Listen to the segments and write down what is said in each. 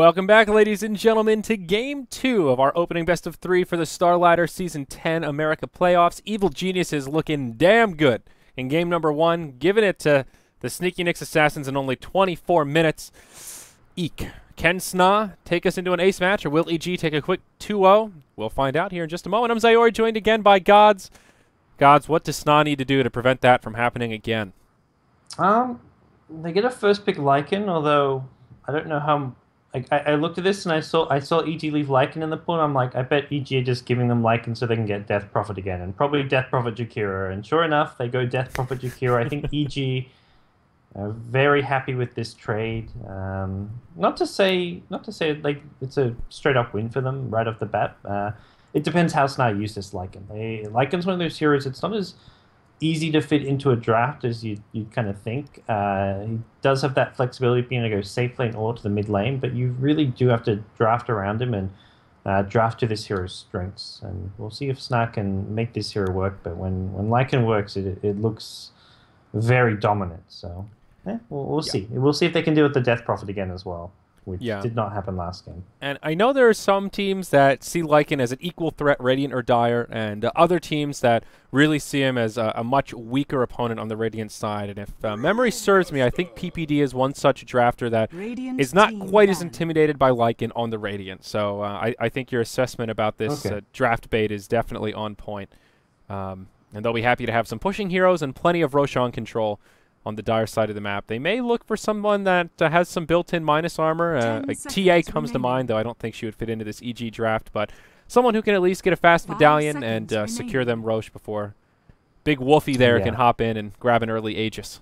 Welcome back, ladies and gentlemen, to Game 2 of our opening best of 3 for the Starladder Season 10 America Playoffs. Evil Genius is looking damn good in Game number 1, giving it to the Sneaky Nicks Assassins in only 24 minutes. Eek. Can SNA take us into an ace match, or will EG take a quick 2-0? We'll find out here in just a moment. I'm Zayori, joined again by Gods. Gods, what does SNA need to do to prevent that from happening again? They get a first pick Lycan, although I don't know how. I looked at this and I saw EG leave Lycan in the pool, and I'm like, I bet EG are just giving them Lycan so they can get Death Prophet again, and probably Death Prophet Jakira. And sure enough, they go Death Prophet Jakira. I think EG are very happy with this trade. Not to say like it's a straight up win for them right off the bat. It depends how SNA use this Lycan. Lycan's one of those heroes. It's not as easy to fit into a draft as you'd kind of think. He does have that flexibility of being able to go safe lane or to the mid lane, but you really do have to draft around him and draft to this hero's strengths. And we'll see if SNA can make this hero work, but when Lycan works, it looks very dominant. So we'll see. We'll see if they can do it with the Death Prophet again as well, which did not happen last game. And I know there are some teams that see Lycan as an equal threat, Radiant or Dire, and other teams that really see him as a much weaker opponent on the Radiant side. And if memory serves me, I think PPD is one such drafter that is not quite as intimidated by Lycan on the Radiant. So I think your assessment about this draft bait is definitely on point. And they'll be happy to have some pushing heroes and plenty of Roshan control on the Dire side of the map. They may look for someone that has some built-in minus armor. Like TA comes to mind, though I don't think she would fit into this EG draft, but someone who can at least get a fast medallion and secure them Roche before Big Wolfie there can hop in and grab an early Aegis.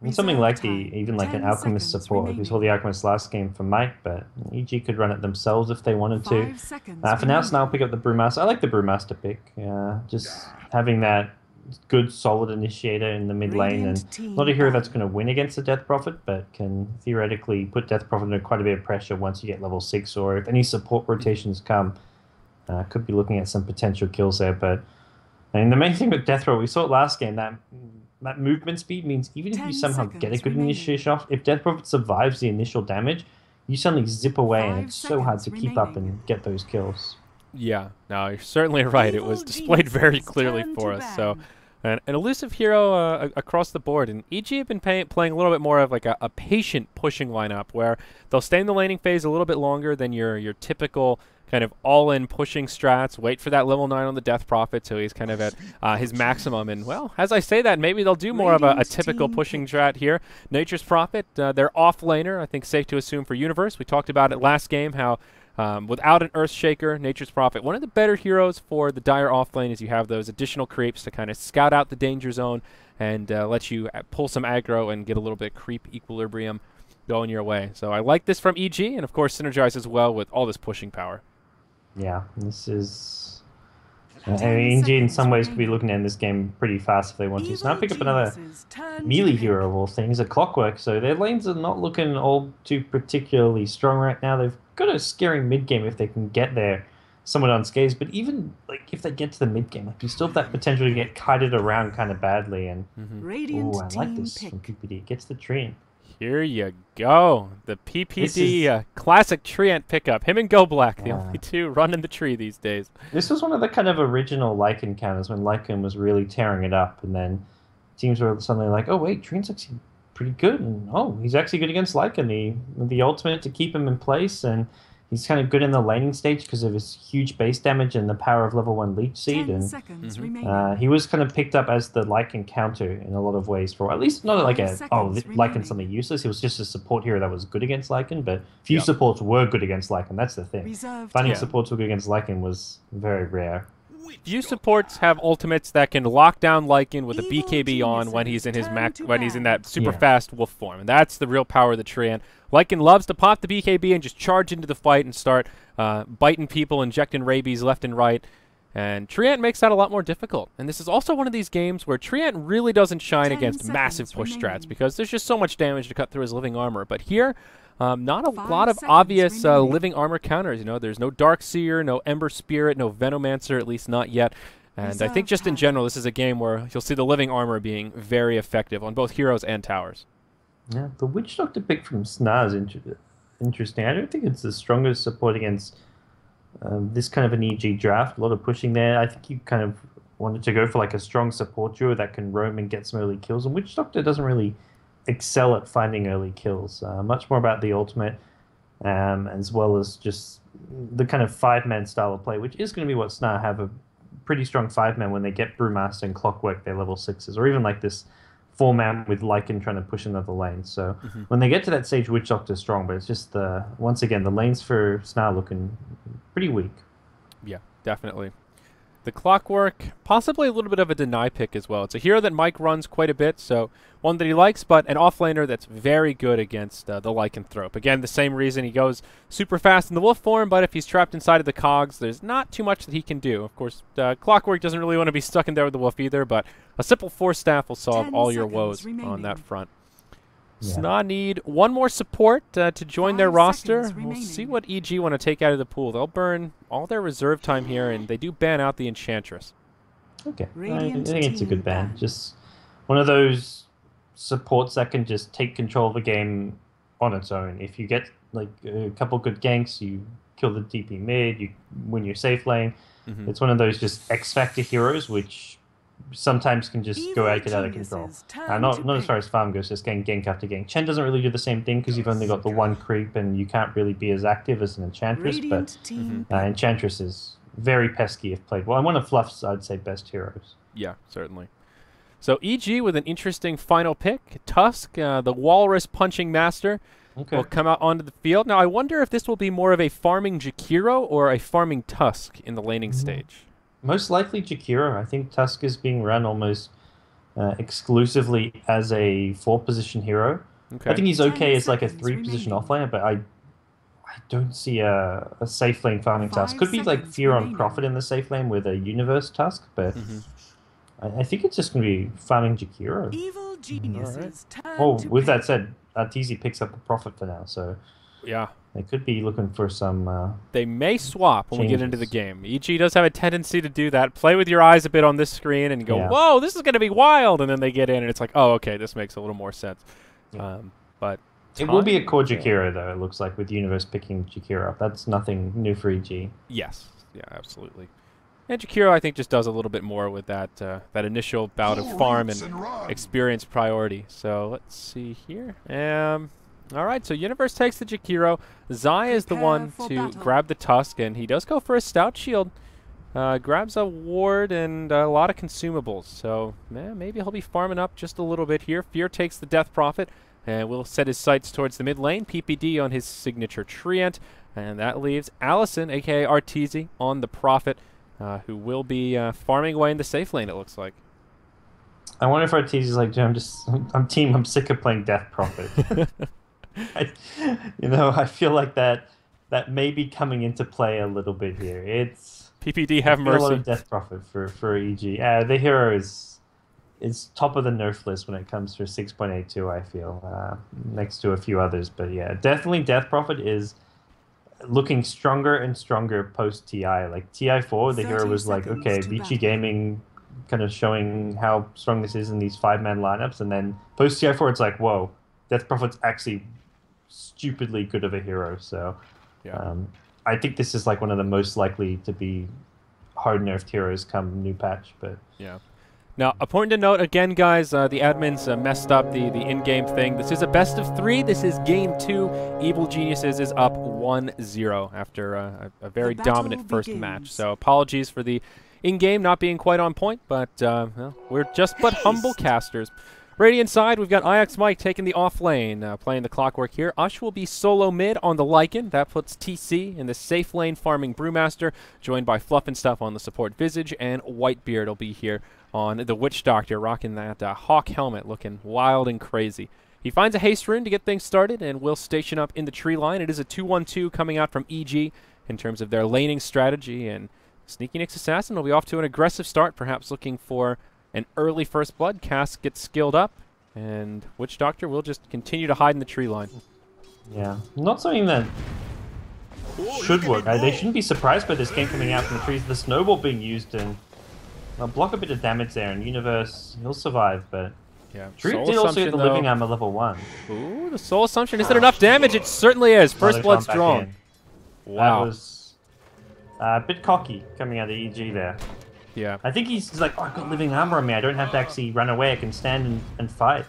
And something like even like an Alchemist support, like we saw the Alchemist last game for Mike, but EG could run it themselves if they wanted to. For now, SNA will pick up the Brewmaster. I like the Brewmaster pick. Just having that good solid initiator in the mid lane, and not a hero that's going to win against the Death Prophet, but can theoretically put Death Prophet under quite a bit of pressure once you get level 6, or if any support rotations come, could be looking at some potential kills there. But I mean, the main thing with Death Prophet, we saw it last game, that movement speed means even if you somehow get a good initiation off, if Death Prophet survives the initial damage, you suddenly zip away, and it's so hard to keep up and get those kills. Yeah, no, you're certainly right. It was displayed very clearly for us. So, an elusive hero across the board. And EG have been playing a little bit more of like a patient pushing lineup, where they'll stay in the laning phase a little bit longer than your typical kind of all-in pushing strats. Wait for that level 9 on the Death Prophet, so he's kind of at his maximum. And, well, as I say that, maybe they'll do more of a typical pushing strat here. Nature's Prophet, their off-laner, I think safe to assume for Universe. We talked about it last game, how without an Earthshaker, Nature's Prophet, one of the better heroes for the Dire offlane is you have those additional creeps to kind of scout out the danger zone and let you pull some aggro and get a little bit of creep equilibrium going your way. So I like this from EG, and of course synergizes well with all this pushing power. Yeah, this is... I mean, EG in some ways could be looking to end this game pretty fast if they want to. So now pick up another melee hero of all things, a Clockwork. So their lanes are not looking all too particularly strong right now. They've got a scary mid game if they can get there somewhat unscathed. But even like if they get to the mid game, like you still have that potential to get kited around kind of badly. And I like this from PPD. It gets the tree in. Here you go. The PPD classic Treant pickup. Him and Go Black, the only two running the tree these days. This was one of the kind of original Lycan counters when Lycan was really tearing it up, and then teams were suddenly like, oh wait, Treant's actually pretty good, and oh, he's actually good against Lycan. The ultimate to keep him in place, and he's kind of good in the laning stage because of his huge base damage and the power of level 1 Leech Seed. And he was kind of picked up as the Lycan counter in a lot of ways for, at least not like Lycan's something useless. He was just a support hero that was good against Lycan, but few supports were good against Lycan. That's the thing. Finding supports who were good against Lycan was very rare. Few supports have ultimates that can lock down Lycan with a BKB on when he's in his when he's in that super fast wolf form, and that's the real power of the Treant. Lycan loves to pop the BKB and just charge into the fight and start biting people, injecting rabies left and right. And Treant makes that a lot more difficult. And this is also one of these games where Treant really doesn't shine against massive push strats because there's just so much damage to cut through his living armor. But here, not a lot of obvious living armor counters. You know, there's no Dark Seer, no Ember Spirit, no Venomancer, at least not yet. And I think just in general, this is a game where you'll see the living armor being very effective on both heroes and towers. Yeah, the Witch Doctor pick from SNA is interesting. I don't think it's the strongest support against this kind of an EG draft. A lot of pushing there. I think you kind of wanted to go for like a strong support duo that can roam and get some early kills, and Witch Doctor doesn't really excel at finding early kills. Much more about the ultimate, as well as just the kind of five-man style of play, which is going to be what SNA have a pretty strong five-man when they get Brewmaster and Clockwork, they're level 6s, or even like this four-man with Lycan trying to push another lane. So when they get to that stage, Witch Doctor's strong, but it's just, once again, the lanes for SNA looking pretty weak. Yeah, definitely. The Clockwork, possibly a little bit of a deny pick as well. It's a hero that Mike runs quite a bit, so one that he likes, but an offlaner that's very good against the Lycanthrope. Again, the same reason he goes super fast in the Wolf form, but if he's trapped inside of the cogs, there's not too much that he can do. Of course, Clockwork doesn't really want to be stuck in there with the Wolf either, but a simple Force Staff will solve all your woes on that front. Yeah. SNA need one more support to join their roster. We'll see what EG want to take out of the pool. They'll burn all their reserve time here, and they do ban out the Enchantress. Okay, I think it's a good ban. Just one of those supports that can just take control of the game on its own. If you get like a couple good ganks, you kill the DP mid, you win your safe lane. It's one of those just X Factor heroes which sometimes can just get out of control. Not as far as farm goes, just getting gank after gank. Chen doesn't really do the same thing because you've only got the one creep and you can't really be as active as an Enchantress, but Enchantress is very pesky if played well. And one of Fluff's, I'd say, best heroes. Yeah, certainly. So EG with an interesting final pick. Tusk, the Walrus Punching Master, will come out onto the field. Now, I wonder if this will be more of a farming Jakiro or a farming Tusk in the laning stage. Most likely Jakiro. I think Tusk is being run almost exclusively as a 4-position hero. I think he's okay as like a 3-position offlaner, but I don't see a safe lane farming Tusk. Could be like Fear on Prophet in the safe lane with a Universe Tusk, but I think it's just going to be farming Jakiro. Evil geniuses. With that said, Arteezy picks up a Prophet for now, so yeah. They could be looking for some they may swap when changes. we get into the game. EG does have a tendency to do that. Play with your eyes a bit on this screen and go, whoa, this is going to be wild. And then they get in and it's like, oh, okay, this makes a little more sense. Yeah. But it will be a core Jakiro, though, it looks like, with Universe picking Jakiro up. That's nothing new for EG. Yes. Yeah, absolutely. And Jakiro, I think, just does a little bit more with that that initial bout of farm and experience priority. So let's see here. All right, so Universe takes the Jakiro. Zai is the one to grab the Tusk, and he does go for a Stout Shield. Grabs a ward and a lot of consumables. So maybe he'll be farming up just a little bit here. Fear takes the Death Prophet, and will set his sights towards the mid lane. PPD on his signature Treant, and that leaves Allison, a.k.a. Arteezy, on the Prophet, who will be farming away in the safe lane, it looks like. I wonder if Arteezy's like, I'm sick of playing Death Prophet. I feel like that may be coming into play a little bit here. It's PPD have mercy. A lot of Death Prophet for EG. The hero is top of the nerf list when it comes to 6.82. I feel next to a few others, but yeah, definitely Death Prophet is looking stronger and stronger post TI. Like TI4, the hero was like, okay, VG Gaming kind of showing how strong this is in these 5-man lineups, and then post TI4, it's like, whoa, Death Prophet's actually stupidly good of a hero. So I think this is like one of the most likely to be hard nerfed heroes come new patch. But yeah. Now, important to note again, guys, the admins messed up the in-game thing. This is a best of 3. This is game 2. Evil Geniuses is up 1-0 after a very dominant first match. So apologies for the in-game not being quite on point, but well, we're just but humble casters. Radiant side, we've got IX Mike taking the off lane, playing the Clockwork here. Ush will be solo mid on the Lycan. That puts TC in the safe lane farming Brewmaster, joined by Fluff and Stuff on the support Visage, and Whitebeard will be here on the Witch Doctor, rocking that hawk helmet, looking wild and crazy. He finds a haste rune to get things started and will station up in the tree line. It is a 2-1-2 coming out from EG in terms of their laning strategy, and Sneaky Nick's Assassin will be off to an aggressive start, perhaps looking for an early first blood. Cass gets skilled up, and Witch Doctor will just continue to hide in the tree line. Yeah, not something that should work. They shouldn't be surprised by this game coming out from the trees. The snowball being used and block a bit of damage there, and Universe, he'll survive, but Yeah. Druid did also get the living armor level 1. Ooh, the Soul Assumption. Is it enough damage? It certainly is. First Blood's drawn. Wow. That was a bit cocky coming out of EG there. Yeah. I think he's like, oh, I've got living armor on me. I don't have to actually run away. I can stand and fight.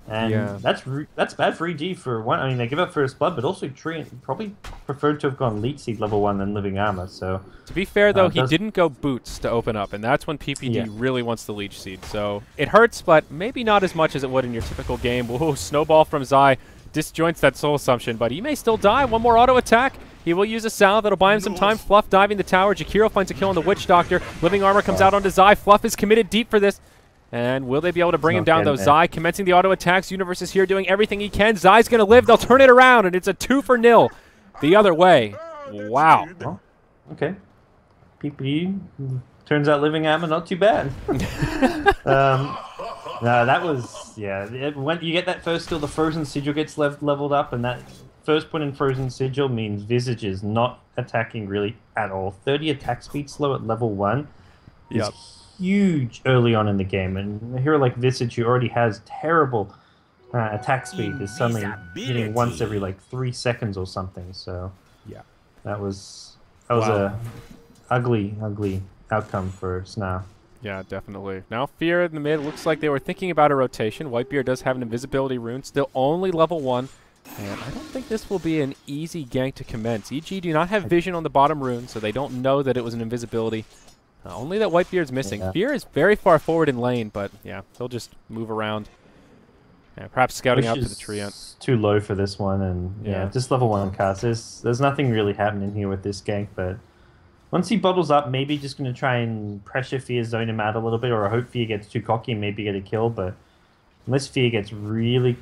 And that's bad for EG for one. I mean, they give up First Blood, but also Tree probably preferred to have gone Leech Seed level 1 than living armor. So to be fair, though, he didn't go Boots to open up, and that's when PPD really wants the Leech Seed. So it hurts, but maybe not as much as it would in your typical game. Whoa, Snowball from Zai disjoints that Soul Assumption, but he may still die. One more auto attack. He will use a salve. That'll buy him some time. Fluff diving the tower. Jakiro finds a kill on the Witch Doctor. Living armor comes out onto Zai. Fluff is committed deep for this. And will they be able to bring him down, though? Zai commencing the auto attacks. Universe is here doing everything he can. Zai's going to live. They'll turn it around, and it's a 2-0 the other way. Wow. Oh, okay. PPD turns out living armor not too bad. No, that was, yeah. When you get that first kill, the Frozen Sigil gets leveled up, and that first point in Frozen Sigil means Visage is not attacking really at all. 30 attack speed slow at level 1 is huge early on in the game, and a hero like Visage, who already has terrible attack speed, is suddenly hitting once every like 3 seconds or something. So yeah, that was a ugly outcome for SNA. Yeah, definitely. Now Fear in the mid. Looks like they were thinking about a rotation. Whitebeard does have an invisibility rune, still only level 1. And I don't think this will be an easy gank to commence. EG do not have vision on the bottom rune, so they don't know that it was an invisibility. Only that Whitebeard's missing. Yeah. Fear is very far forward in lane, but yeah, he'll just move around. Yeah, perhaps scouting out to the tree. It's too low for this one, and yeah, just level 1 cast. There's nothing really happening here with this gank, but once he bottles up, maybe just going to try and pressure Fear, zone him out a little bit, or I hope Fear gets too cocky and maybe get a kill, but unless Fear gets really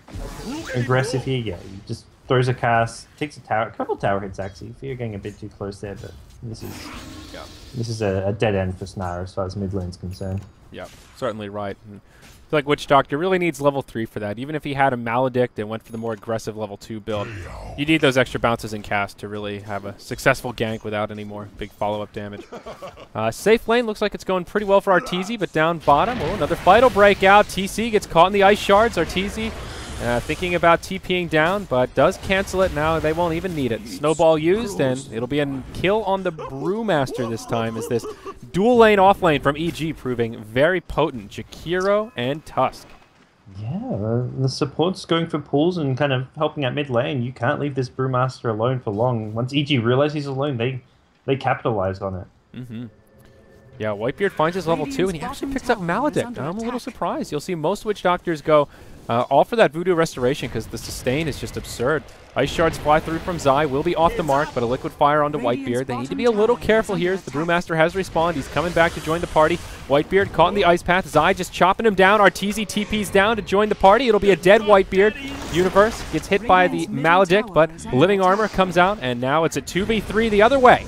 aggressive here, yeah, he just throws a cast, takes a couple tower hits actually. Fear getting a bit too close there, but this is a dead end for SNA as far as mid lane's concerned. Yeah, certainly right. And I feel like Witch Doctor really needs level 3 for that. Even if he had a Maledict and went for the more aggressive level 2 build, you need those extra bounces in cast to really have a successful gank without any more big follow-up damage. Safe lane looks like it's going pretty well for Arteezy, but down bottom, another fight will break out. TC gets caught in the ice shards. Arteezy thinking about TPing down, but does cancel it now. They won't even need it. Snowball used, and it'll be a kill on the Brewmaster this time, as this dual lane off lane from EG proving very potent. Jakiro and Tusk. Yeah, the support's going for pulls and kind of helping out mid lane. You can't leave this Brewmaster alone for long. Once EG realize he's alone, they capitalize on it. Mm-hmm. Yeah, Whitebeard finds his level 2, and he actually picks up Maledict. I'm a little surprised. You'll see most Witch Doctors go all for that Voodoo Restoration, because the sustain is just absurd. Ice Shards fly through from Zai, will be off the mark, but a Liquid Fire onto Whitebeard. They need to be a little careful here, as the Brewmaster has respawned. He's coming back to join the party. Whitebeard caught in the Ice Path. Zai just chopping him down. Arteezy TP's down to join the party. It'll be a dead Whitebeard. Universe gets hit by the Maledict, but Living Armor comes out, and now it's a 2v3 the other way.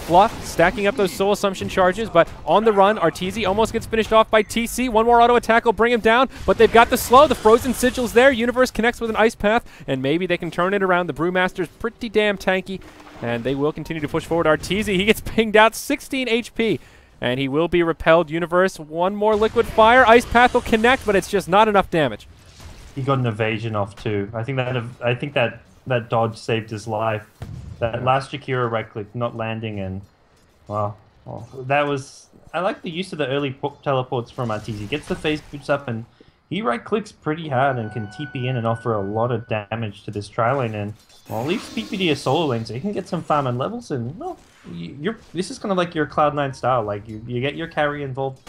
Fluff stacking up those Soul Assumption charges, but on the run, Arteezy almost gets finished off by TC. One more auto attack will bring him down, but they've got the slow. The Frozen Sigil's there. Universe connects with an Ice Path, and maybe they can turn it around. The Brewmaster's pretty damn tanky, and they will continue to push forward. Arteezy, he gets pinged out, 16 HP, and he will be repelled. Universe, one more Liquid Fire. Ice Path will connect, but it's just not enough damage. He got an evasion off too. I think that dodge saved his life. That last Jakiro right click not landing, and well, that was. I like the use of the early teleports from Arteezy. Gets the phase boots up, and he right clicks pretty hard and can TP in and offer a lot of damage to this tri lane. And well, leaves PPD a solo lane, so he can get some farm and levels. And well, this is kind of like your Cloud9 style. Like you get your carry involved.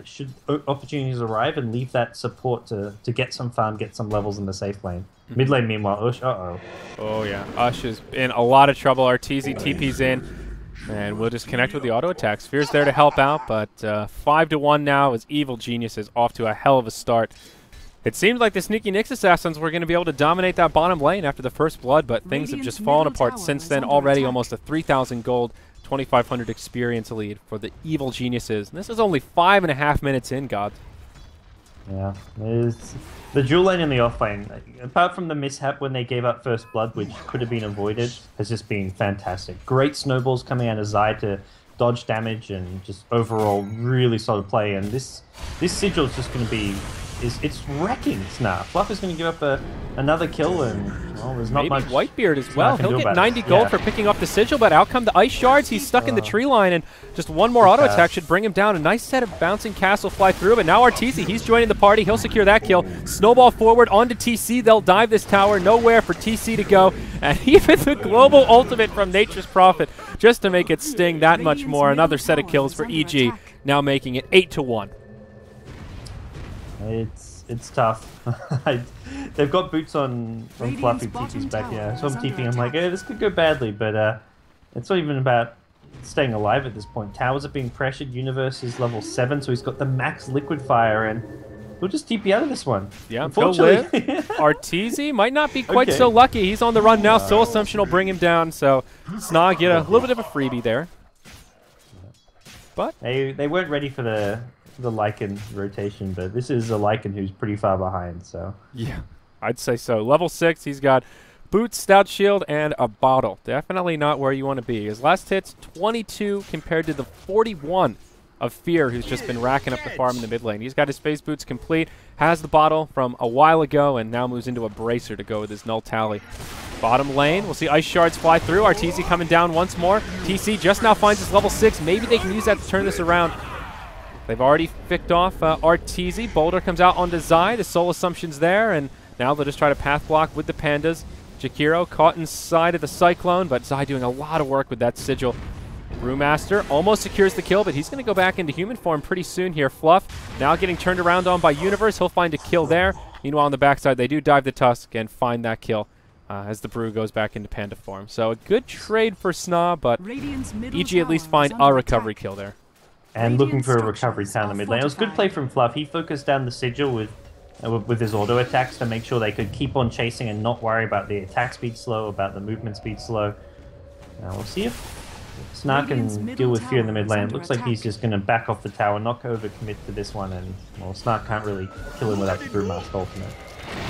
Should opportunities arrive, and leave that support to get some farm, get some levels in the safe lane. Mid lane, meanwhile, Ush, Oh yeah, Ush is in a lot of trouble. Arteezy TP's in, and we'll just connect with the auto attack. Sphere's there to help out, but 5-1 now as Evil Genius is off to a hell of a start. It seemed like the Sneaky Nyx Assassins were going to be able to dominate that bottom lane after the first blood, but things have just fallen apart since then. Already almost a 3,000 gold, 2,500 experience lead for the Evil Geniuses. And this is only 5.5 minutes in, God. Yeah, the dual lane and the off lane, apart from the mishap when they gave up first blood, which could have been avoided, has just been fantastic. Great snowballs coming out of Zai to dodge damage, and just overall really solid play. And this sigil is just going to be, it's wrecking SNA. Fluff is going to give up another kill, and well, there's not Maybe much. Whitebeard as well. He'll get 90 it. gold for picking up the sigil, but out come the ice shards. He's stuck in the tree line, and just one more auto attack should bring him down. A nice set of bouncing castle fly through, but now Arteezy, he's joining the party. He'll secure that kill. Snowball forward onto TC. They'll dive this tower. Nowhere for TC to go, and even the global ultimate from Nature's Prophet just to make it sting that much more. Another set of kills for EG, now making it 8-1. It's tough. They've got boots on Fluffy. TP's back here. So I'm TPing. I'm like, hey, this could go badly, but it's not even about staying alive at this point. Towers are being pressured. Universe is level 7, so he's got the max liquid fire, and we'll just TP out of this one. Yeah, unfortunately. Arteezy might not be quite so lucky. He's on the run now. Soul Assumption will bring him down, so SNA get a little bit of a freebie there. But they weren't ready for the Lycan rotation, but this is a Lycan who's pretty far behind, so. Yeah, I'd say so. Level 6, he's got boots, stout shield, and a bottle. Definitely not where you want to be. His last hit's 22 compared to the 41 of Fear, who's just been racking up the farm in the mid lane. He's got his phase boots complete, has the bottle from a while ago, and now moves into a bracer to go with his null tally. Bottom lane, we'll see ice shards fly through. Arteezy coming down once more. TC just now finds his level 6. Maybe they can use that to turn this around. They've already picked off Arteezy. Boulder comes out onto Zai. The Soul Assumption's there, and now they'll just try to path block with the Pandas. Jakiro caught inside of the Cyclone, but Zai doing a lot of work with that Sigil. Brewmaster almost secures the kill, but he's going to go back into human form pretty soon here. Fluff now getting turned around on by Universe. He'll find a kill there. Meanwhile, on the backside, they do dive the Tusk and find that kill as the Brew goes back into Panda form. So a good trade for SNA, but EG at least find a recovery kill there. And looking for a recovery down the mid lane. It was a good play from Fluff. He focused down the Sigil with his auto attacks to make sure they could keep on chasing and not worry about the attack speed slow, about the movement speed slow. Now we'll see if SNA can deal with Fear in the mid lane. Looks like he's just going to back off the tower, not overcommit to this one, and well, SNA can't really kill him without the Brewmaster ultimate.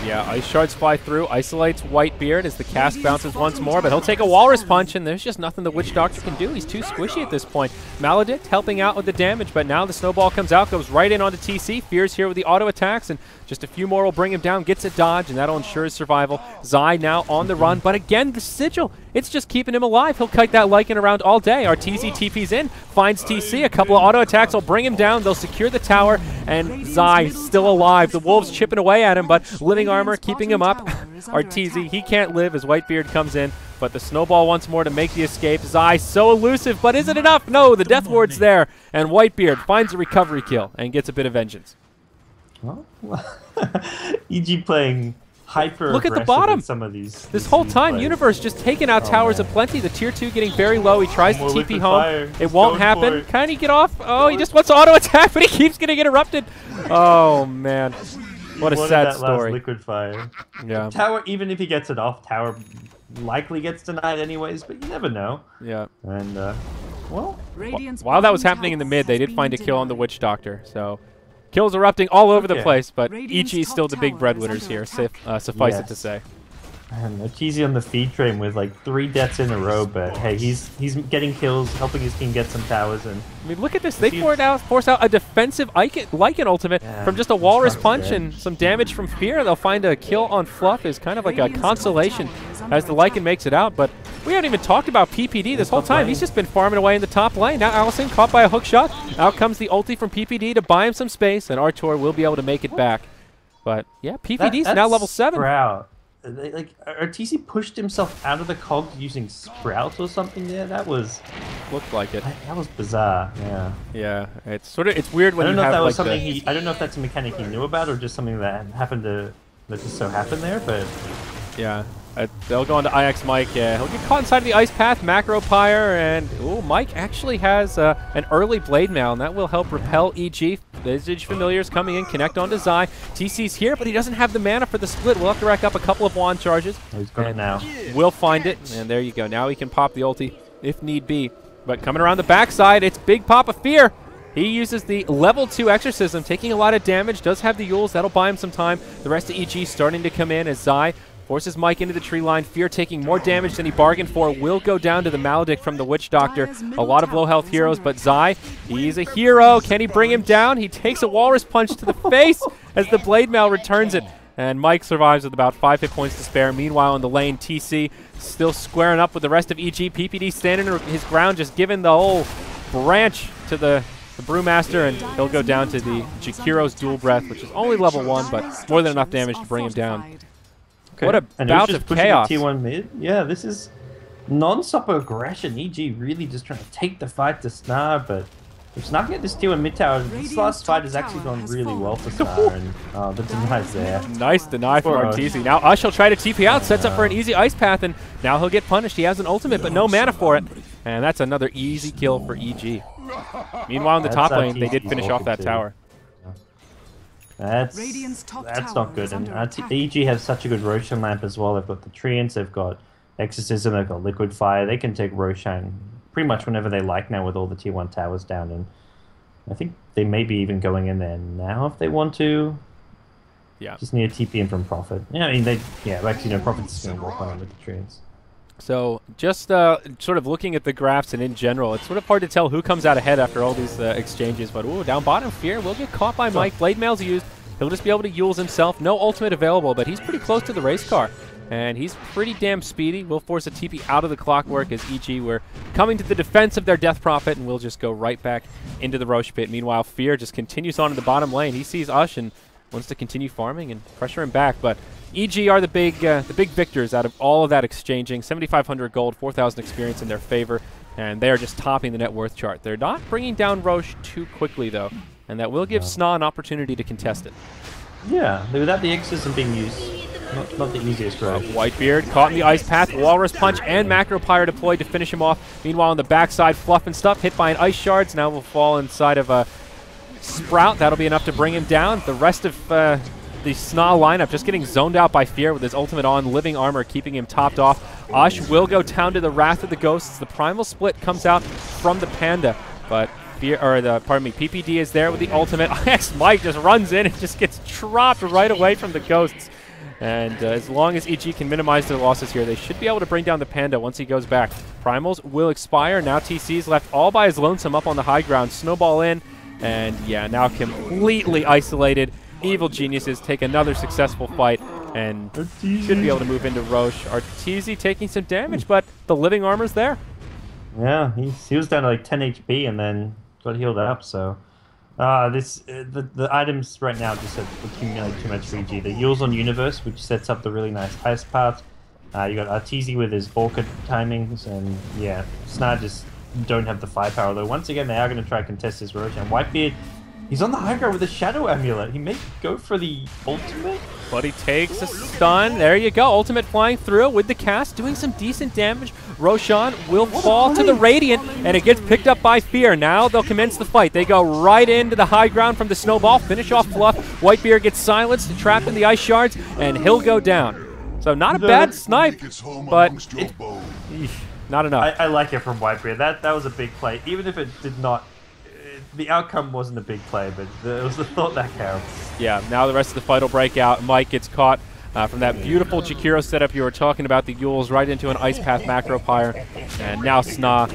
Yeah, ice shards fly through, isolates Whitebeard as the cast bounces once more, but he'll take a Walrus Punch, and there's just nothing the Witch Doctor can do. He's too squishy at this point. Maledict helping out with the damage, but now the Snowball comes out, goes right in onto TC. Fear's here with the auto attacks, and just a few more will bring him down, gets a dodge, and that'll ensure his survival. Zai now on the run, but again, the Sigil, it's just keeping him alive. He'll kite that Lycan around all day. Arteezy TP's in, finds TC, a couple of auto attacks will bring him down. They'll secure the tower, and Zai still alive. The Wolves chipping away at him, but living armor keeping him up. Arteezy, he can't live as Whitebeard comes in, but the Snowball once more to make the escape. Zai so elusive, but is it enough? No, the Death Ward's there, and Whitebeard finds a recovery kill and gets a bit of vengeance. Well, EG playing hyper. Look at the bottom. Some of these. This whole time, plays. Universe just taking out towers aplenty. The tier 2 getting very low. He tries to TP home. It won't happen. Can he get off? Oh, he just wants to auto attack, but he keeps getting interrupted. Oh man, what a sad story. Liquid fire. Yeah. Tower, even if he gets it off, tower likely gets denied anyways, but you never know. Yeah. And well, while that was happening in the mid, they did find a kill on the Witch Doctor. So. Kills erupting all over the place, but EG is still the big breadwinners here, suffice it to say. And Arteezy on the feed train with like 3 deaths in a row, but hey, he's getting kills, helping his team get some towers. And I mean, look at this. They force out a defensive Lycan ultimate from just a Walrus Punch and some damage from Fear. They'll find a kill on Fluff is kind of like a consolation as the Lycan makes it out, but we haven't even talked about PPD this whole time. He's just been farming away in the top lane. Now Allison caught by a hook shot. Out comes the ulti from PPD to buy him some space, and Artur will be able to make it back. But yeah, PPD's now level 7. Sprout. Like Arteezy pushed himself out of the cog using Sprout or something there. That was looked like it. That was bizarre. Yeah. Yeah, it's weird when you have like I don't know if that's a mechanic he knew about or just something that happened that just so happened there, but yeah. They'll go into IX Mike. He'll get caught inside of the ice path, Macro Pyre, and Mike actually has an early Blade Mail, and that will help repel EG. Visage Familiars coming in, connect onto Zai. TC's here, but he doesn't have the mana for the split. We'll have to rack up a couple of wand charges. He's got it now. We'll find it, and there you go. Now he can pop the ulti if need be. But coming around the backside, it's Big Papa Fear. He uses the level 2 Exorcism, taking a lot of damage, does have the Yules. That'll buy him some time. The rest of EG starting to come in as Zai Forces Mike into the tree line. Fear taking more damage than he bargained for. Will go down to the Maledict from the Witch Doctor. A lot of low health heroes, but Zai, he's a hero. Can he bring him down? He takes a Walrus Punch to the face as the Blade Mail returns it. And Mike survives with about 5 hit points to spare. Meanwhile, in the lane, TC still squaring up with the rest of EG. PPD standing his ground, just giving the whole branch to the Brewmaster, and he'll go down to the Jakiro's Dual Breath, which is only level 1, but more than enough damage to bring him down. Okay. What a bout of chaos. T1 mid. Yeah, this is non-stop aggression. EG really just trying to take the fight to SNA, but if SNA can get this T1 mid tower, this last fight has actually gone really well for SNA, and the denies there. Nice deny from Arteezy. Now Ush will try to TP out, sets up for an easy ice path, and now he'll get punished. He has an ultimate, but no mana for it. And that's another easy kill for EG. Meanwhile, in the top lane, they did finish off that tower. That's not good. And EG has such a good Roshan lamp as well. They've got the Treants, they've got Exorcism, they've got Liquid Fire. They can take Roshan pretty much whenever they like now with all the T1 towers down. And I think they may be even going in there now if they want to. Yeah. Just need a TP in from Prophet. Yeah, I mean, actually, no, Prophet's going to walk on with the Treants. So just sort of looking at the graphs and in general, it's sort of hard to tell who comes out ahead after all these exchanges. But ooh, down bottom, Fear will get caught by Mike. Blade Mail's used. He'll just be able to Yules himself. No ultimate available, but he's pretty close to the race car. And he's pretty damn speedy. We'll force a TP out of the clockwork as EG were coming to the defense of their Death Prophet, and we'll just go right back into the Roche pit. Meanwhile, Fear just continues on in the bottom lane. He sees Ush and wants to continue farming and pressure him back, but EG are the big victors out of all of that exchanging. 7,500 gold, 4,000 experience in their favor, and they are just topping the net worth chart. They're not bringing down Roche too quickly, though, and that will give SNA an opportunity to contest it. Yeah, without the Exorcism being used, not the easiest route. Whitebeard caught in the ice path, Walrus Punch and Macro Pyre deployed to finish him off. Meanwhile, on the backside, Fluff and Stuff hit by an Ice Shards. Now will fall inside of a Sprout. That'll be enough to bring him down. The rest of the SNA lineup just getting zoned out by Fear with his ultimate on, living armor keeping him topped off. Ush will go down to the Wrath of the Ghosts. The Primal Split comes out from the Panda, but PPD is there with the ultimate. Mike just runs in and just gets dropped right away from the Ghosts. And as long as EG can minimize their losses here, they should be able to bring down the Panda once he goes back. Primals will expire. Now TC's left all by his lonesome up on the high ground. Snowball in, and yeah, now completely isolated. Evil Geniuses take another successful fight and should be able to move into Roche. Arteezy taking some damage, but the living armor's there. Yeah, he was down to like 10 HP and then got healed up, so... the items right now just have accumulated too much for EG. The Yules on Universe, which sets up the really nice ice path. You got Arteezy with his Orchid timings, and yeah, SNA just don't have the firepower, though once again they are going to try to contest this Roche. And Whitebeard, he's on the high ground with a Shadow Amulet. He may go for the ultimate, but he takes a stun. There you go. Ultimate flying through with the cast, doing some decent damage. Roshan will fall to the Radiant, and it gets picked up by Fear. Now they'll commence the fight. They go right into the high ground from the Snowball, finish off Fluff. Whitebeard gets silenced, trapped in the Ice Shards, and he'll go down. So not a bad snipe, but not enough. I like it from Whitebeard. That was a big play, even if it did not... The outcome wasn't a big play, but it was the thought that counts. Yeah, now the rest of the fight will break out. Mike gets caught from that beautiful Jakiro setup you were talking about, the Yules, right into an Ice Path Macro Pyre. And now SNA,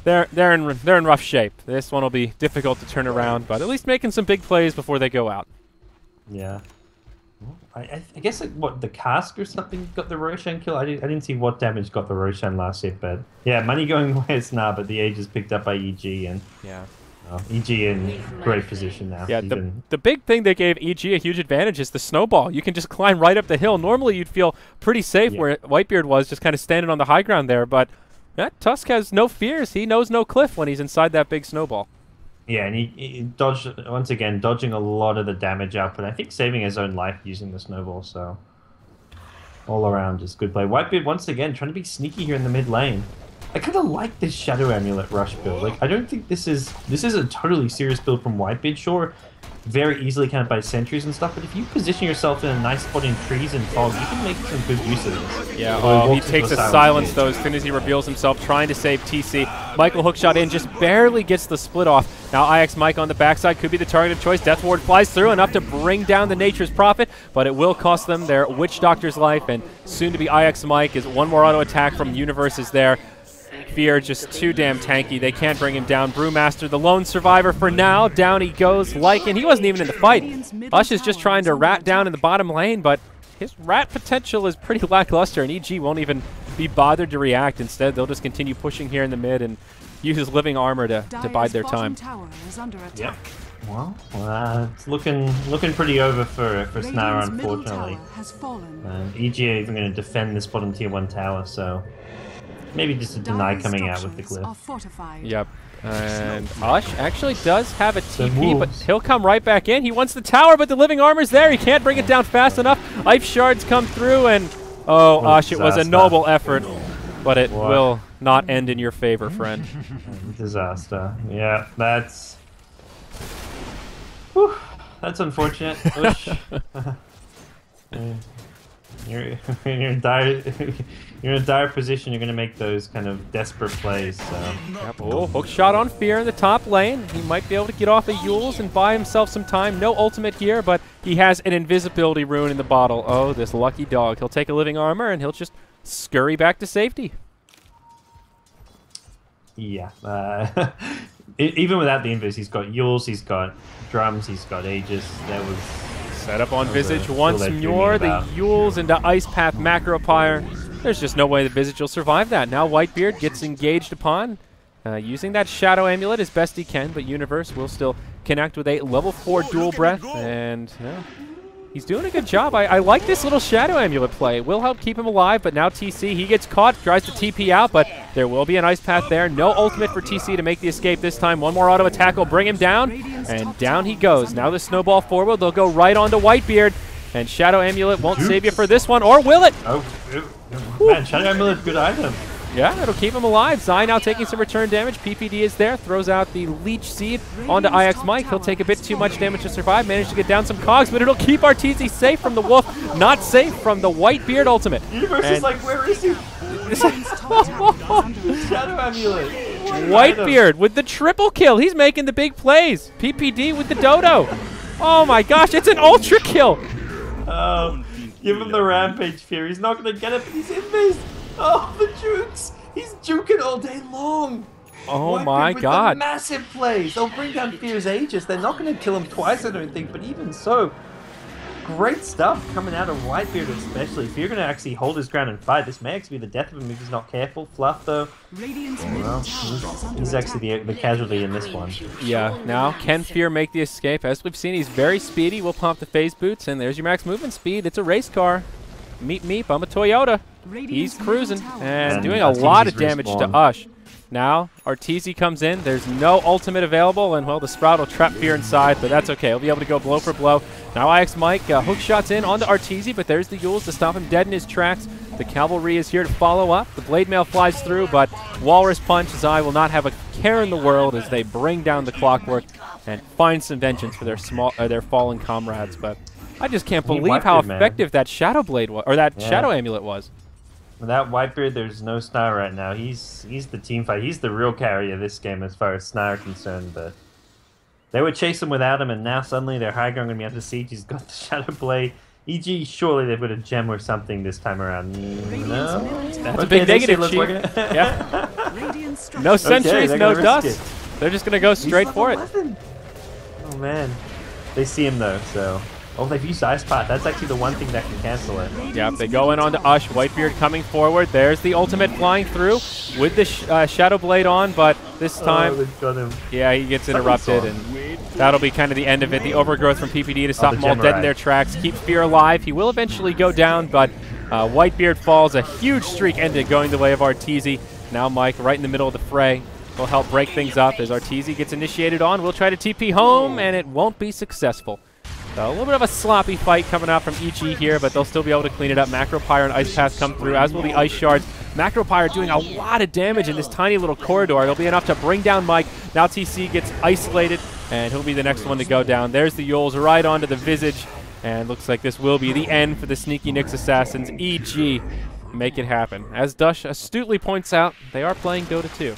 they're in rough shape. This one will be difficult to turn around, but at least making some big plays before they go out. Yeah. I guess like, what, the cask or something got the Roshan kill? I didn't see what damage got the Roshan last hit, but yeah, money going away is SNA, but the age is picked up by EG, and yeah. EG in great position now. Yeah, the big thing that gave EG a huge advantage is the Snowball. You can just climb right up the hill. Normally you'd feel pretty safe where Whitebeard was, just kind of standing on the high ground there, but Tusk has no fears. He knows no cliff when he's inside that big Snowball. Yeah, and he dodged, once again, dodging a lot of the damage up, and I think saving his own life using the Snowball, so all around just good play. Whitebeard once again trying to be sneaky here in the mid lane. I kind of like this Shadow Amulet rush build. Like, I don't think this is a totally serious build from Whitebeard. Sure, very easily countered by sentries and stuff. But if you position yourself in a nice spot in trees and fog, you can make some good use of this. Yeah, oh, he takes a silence though as soon as he reveals himself, trying to save TC. Michael hookshot in, just barely gets the split off. Now IX Mike on the backside could be the target of choice. Death Ward flies through, enough to bring down the Nature's Prophet, but it will cost them their Witch Doctor's life, and soon to be IX Mike is one more auto attack from Universe is there. Fear just too damn tanky. They can't bring him down. Brewmaster, the lone survivor for now. Down he goes. Lycan, he wasn't even in the fight. Ush is just trying to rat down in the bottom lane, but his rat potential is pretty lackluster, and EG won't even be bothered to react. Instead, they'll just continue pushing here in the mid and use his living armor to bide their time. Yep. Well, it's looking pretty over for SNA, unfortunately. And EG are even going to defend this bottom tier 1 tower, so maybe just a deny coming out with the glyph. Yep. And Ush actually does have a TP, but he'll come right back in. He wants the tower, but the living armor's there. He can't bring it down fast enough. Ice shards come through, and oh, Ush, it was a noble effort, but it will not end in your favor, friend. Disaster. Yeah, that's... Whew, that's unfortunate. Ush. You're in a dire position. You're going to make those kind of desperate plays. So. Yep. Oh, hook shot on Fear in the top lane. He might be able to get off of Yules and buy himself some time. No ultimate here, but he has an invisibility rune in the bottle. Oh, this lucky dog. He'll take a living armor and he'll just scurry back to safety. Yeah. Even without the invis, he's got Yules, he's got drums, he's got Aegis. There was... Set up on Visage once more, the Yules into Ice Path Macro Pyre. There's just no way the Visage will survive that. Now Whitebeard gets engaged upon, using that Shadow Amulet as best he can, but Universe will still connect with a level 4 dual breath, and he's doing a good job. I like this little Shadow Amulet play. It will help keep him alive, but now TC, he gets caught, tries to TP out, but there will be an Ice Path there. No ultimate for TC to make the escape this time. One more auto attack will bring him down, and down he goes. Now the snowball forward, they'll go right onto Whitebeard, and Shadow Amulet won't save you for this one, or will it? Oh, man, Shadow Amulet, good item. Yeah, it'll keep him alive. Zai now taking some return damage. PPD is there, throws out the Leech Seed onto IX Mike. He'll take a bit too much damage to survive. Managed to get down some cogs, but it'll keep Arteezy safe from the Wolf, not safe from the Whitebeard ultimate. Universe is like, where is he? Shadow Amulet. Whitebeard with the triple kill. He's making the big plays. PPD with the dodo. Oh my gosh, it's an ultra kill. Oh, give him the rampage fear. He's not going to get it, but he's invis. Oh, the jukes! He's juking all day long. Oh my god! Massive plays. They'll bring down Fear's Aegis. They're not going to kill him twice, I don't think. But even so, great stuff coming out of Whitebeard, especially. If you're going to actually hold his ground and fight, this may actually be the death of him if he's not careful. Fluff, though, well, he's actually the casualty in this one. Yeah. Now, can Fear make the escape? As we've seen, he's very speedy. We'll pump the phase boots, and there's your max movement speed. It's a race car. Meep meep, I'm a Toyota. He's cruising and doing a lot of damage to Ush. Now, Arteezy comes in. There's no ultimate available, and, well, the Sprout will trap Fear inside, but that's okay. He'll be able to go blow for blow. Now, IX Mike hook shots in onto Arteezy, but there's the Yules to stop him dead in his tracks. The Cavalry is here to follow up. The Blade Mail flies through, but Walrus Punch, Zai will not have a care in the world as they bring down the Clockwork and find some vengeance for their fallen comrades. But I just can't believe how effective that Shadow Blade was, or that Shadow Amulet was. Without Whitebeard, there's no SNA right now. He's the team fight. He's the real carry of this game as far as SNA are concerned. But they were chasing without him, and now suddenly their high ground going to be under siege. He's got the Shadow Blade. EG, surely they've got a gem or something this time around. No? That's a big negative, Chief. Yeah. No sentries, no dust. They're just going to go straight for it. Oh, man. They see him, though, so... Oh, they've used Ice Path. That's actually the one thing that can cancel it. Yep, they go in onto Ush. Whitebeard coming forward. There's the ultimate flying through with the Shadow Blade on, but this time, yeah, he gets interrupted, and that'll be kind of the end of it. The overgrowth from PPD to stop them all dead in their tracks. Keep Fear alive. He will eventually go down, but Whitebeard falls. A huge streak ended going the way of Arteezy. Now Mike right in the middle of the fray will help break things up as Arteezy gets initiated on. We'll try to TP home, and it won't be successful. So a little bit of a sloppy fight coming out from EG here, but they'll still be able to clean it up. Macro Pyre and Ice Path come through, as will the Ice Shards. Macro Pyre doing a lot of damage in this tiny little corridor. It'll be enough to bring down Mike. Now TC gets isolated and he'll be the next one to go down. There's the Yules right onto the Visage, and looks like this will be the end for the Sneaky Nyx Assassins. EG make it happen. As Dush astutely points out, they are playing Dota 2.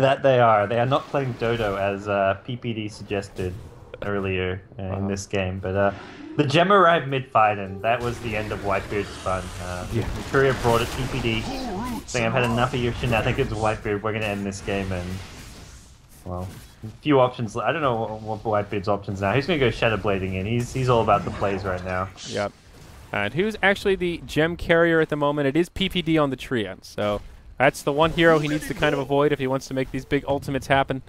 That they are. They are not playing Dodo, as PPD suggested earlier in this game. But the gem arrived mid-fight, and that was the end of Whitebeard's fun. Courier brought it PPD, saying, I've had enough of your shenanigans, Whitebeard. We're going to end this game. And, well, a few options. I don't know what Whitebeard's options now. He's going to go Shadow Blading in. He's all about the plays right now. Yep. And who's actually the gem carrier at the moment? It is PPD on the Treant. So that's the one hero he needs to kind of avoid if he wants to make these big ultimates happen.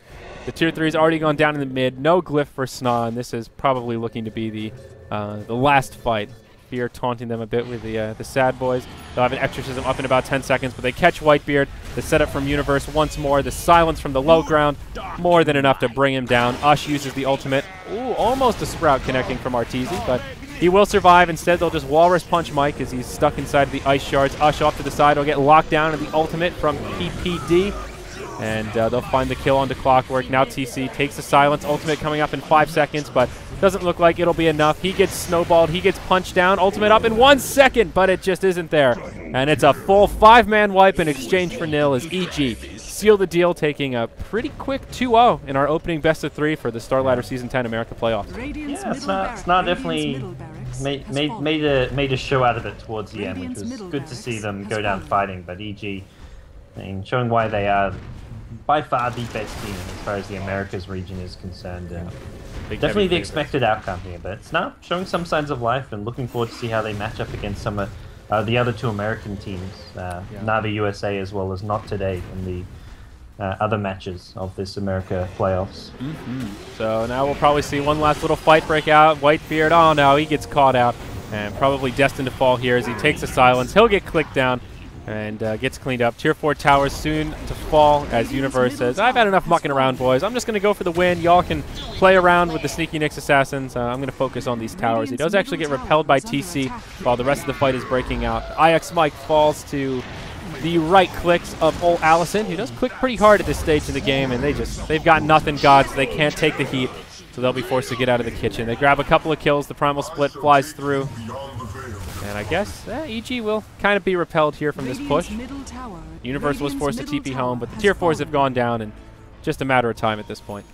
The tier 3's already gone down in the mid. No glyph for SNA, and this is probably looking to be the last fight. Fear taunting them a bit with the sad boys. They'll have an exorcism up in about 10 seconds, but they catch Whitebeard. The setup from Universe once more. The silence from the low ground, more than enough to bring him down. Ush uses the ultimate. Ooh, almost a Sprout connecting from Arteezy, but he will survive. Instead, they'll just Walrus Punch Mike as he's stuck inside the ice shards. Ush off to the side will get locked down in the ultimate from PPD. And they'll find the kill onto Clockwork. Now TC takes the silence. Ultimate coming up in 5 seconds, but doesn't look like it'll be enough. He gets snowballed. He gets punched down. Ultimate up in 1 second, but it just isn't there. And it's a full 5-man wipe in exchange for nil as EG seal the deal, taking a pretty quick 2-0 in our opening best-of-3 for the Starladder Season 10 America playoffs. Yeah, SNA definitely made a show out of it towards the end, which was good to see them go down fighting. But EG, I mean, showing why they are by far the best team as far as the Americas region is concerned. And definitely the expected outcome here, but it's now showing some signs of life, and looking forward to see how they match up against some of the other two American teams, Navi USA as well as Not Today in the other matches of this America playoffs. So now we'll probably see one last little fight break out. Whitebeard, oh no, he gets caught out and probably destined to fall here as he takes the silence. He'll get clicked down and gets cleaned up. Tier 4 towers soon to fall as Universe says, I've had enough mucking around, boys. I'm just going to go for the win. Y'all can play around with the Sneaky Nyx Assassins. I'm going to focus on these towers. He does actually get repelled by TC while the rest of the fight is breaking out. IX Mike falls to the right clicks of old Allison, who does click pretty hard at this stage in the game, and they've got nothing, gods. They can't take the heat, so they'll be forced to get out of the kitchen. They grab a couple of kills. The Primal Split flies through. And I guess EG will kind of be repelled here from this push. Universe was forced to TP home, but the tier 4s have gone down in just a matter of time at this point.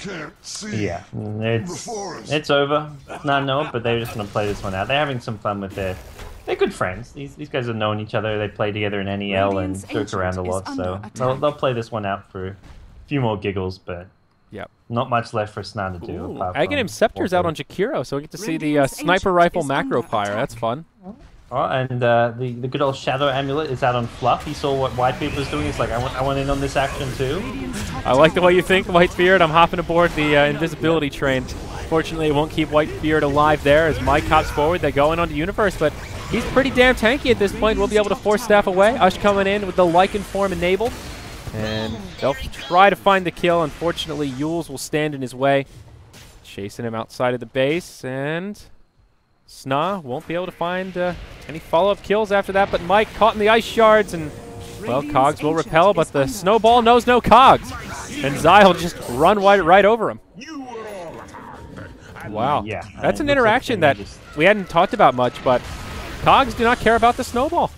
Yeah, it's over. No, but they're just going to play this one out. They're having some fun with they're good friends. These guys have known each other. They play together in NEL and joke around a lot, so they'll play this one out for a few more giggles, but not much left for SNA to do. Aghanim Scepter's out on Jakiro, so we get to see the Sniper Rifle Macro Pyre. That's fun. Oh, and the good old Shadow Amulet is out on Fluff. He saw what Whitebeard was doing. He's like, I want in on this action too. I like the way you think, Whitebeard. I'm hopping aboard the invisibility train. Fortunately, it won't keep Whitebeard alive there as Mike hops forward. They're going on to Universe, but he's pretty damn tanky at this point. We'll be able to force staff away. Ush coming in with the Lycan form enabled. And they'll try to find the kill. Unfortunately, Yules will stand in his way, chasing him outside of the base. And SNA won't be able to find any follow-up kills after that. But Mike caught in the ice shards, and, well, Cogs will repel, but the snowball knows no Cogs. And Zai will just run right over him. Wow. Yeah, that's an interaction that we hadn't talked about much, but Cogs do not care about the snowball.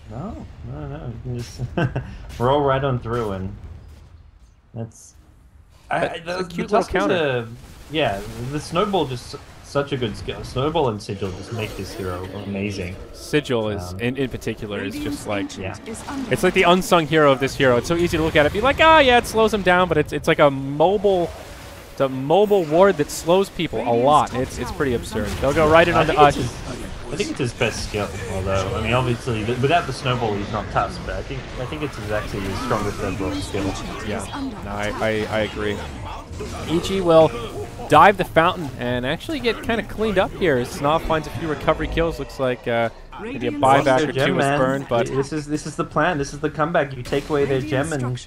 No. You can just roll right on through, and that's a cute little counter. The snowball just such a good skill. Snowball and Sigil just make this hero amazing. Sigil is in particular is just like it's like the unsung hero of this hero. It's so easy to look at it, be like, it slows him down, but it's like a mobile. It's a mobile ward that slows people a lot. It's pretty absurd. They'll go right in onto Ush. I think it's his best skill, although, I mean, obviously, without the snowball, he's not tough, but I think it's actually his strongest overall skill. Yeah, no, I agree. EG will dive the fountain and actually get kind of cleaned up here as SNA finds a few recovery kills. Looks like maybe a buyback or two was burned, but this is the plan. This is the comeback. You take away their gem, and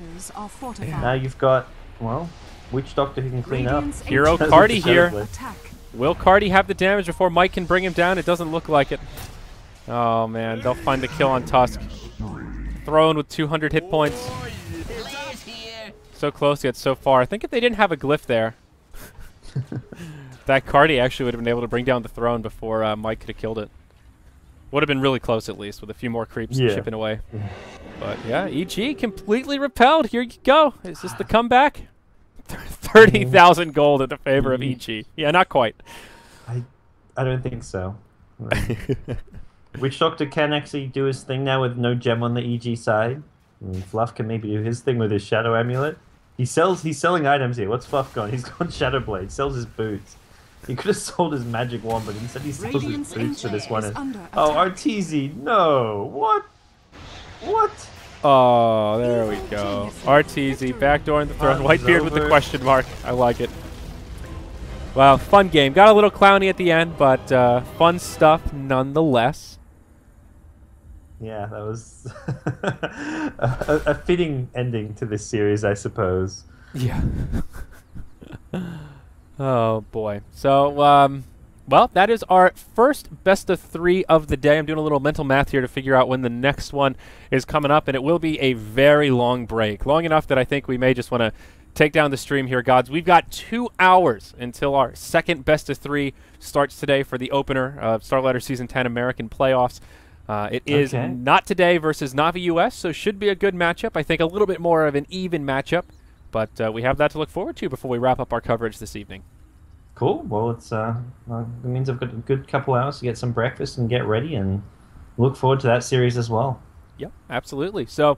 now you've got, well, Witch Doctor who can clean up. Hero Cardi here. Will Cardi have the damage before Mike can bring him down? It doesn't look like it. Oh man, they'll find the kill on Tusk. Thrown with 200 hit points. So close yet so far. I think if they didn't have a glyph there, that Cardi actually would have been able to bring down the throne before Mike could have killed it. Would have been really close at least, with a few more creeps chipping away. But yeah, EG completely repelled. Here you go. Is this the comeback? 30,000 gold in the favor of EG. Yeah, not quite. I don't think so. Witch Doctor can actually do his thing now with no gem on the EG side. Fluff can maybe do his thing with his Shadow Amulet. He's selling items here. What's Fluff going? He's gone Shadow Blade. Sells his boots. He could have sold his magic wand, but instead he sells his boots for this one. Oh, RTZ, no! What? What? Oh, there we go. RTZ backdooring the throne. Whitebeard with the question mark. I like it. Wow, fun game. Got a little clowny at the end, but fun stuff nonetheless. Yeah, that was a fitting ending to this series, I suppose. Yeah. Oh, boy. So, well, that is our first best of 3 of the day. I'm doing a little mental math here to figure out when the next one is coming up, and it will be a very long break. Long enough that I think we may just want to take down the stream here, gods. We've got 2 hours until our second best of 3 starts today for the opener of Starladder Season 10 American Playoffs. It is not today versus Navi US, so should be a good matchup. I think a little bit more of an even matchup, but we have that to look forward to before we wrap up our coverage this evening. Cool. Well, it means I've got a good couple hours to get some breakfast and get ready, and look forward to that series as well. Yep, absolutely. So,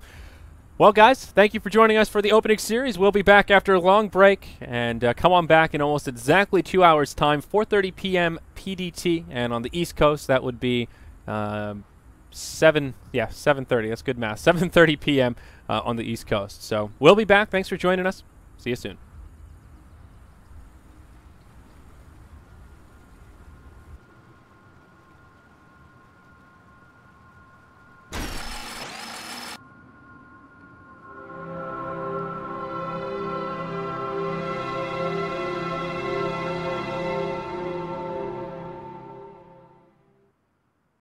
well, guys, thank you for joining us for the opening series. We'll be back after a long break, and come on back in almost exactly 2 hours' time, 4:30 p.m. PDT, and on the East Coast, that would be 7:30. That's good math. 7:30 p.m. On the East Coast. So we'll be back. Thanks for joining us. See you soon.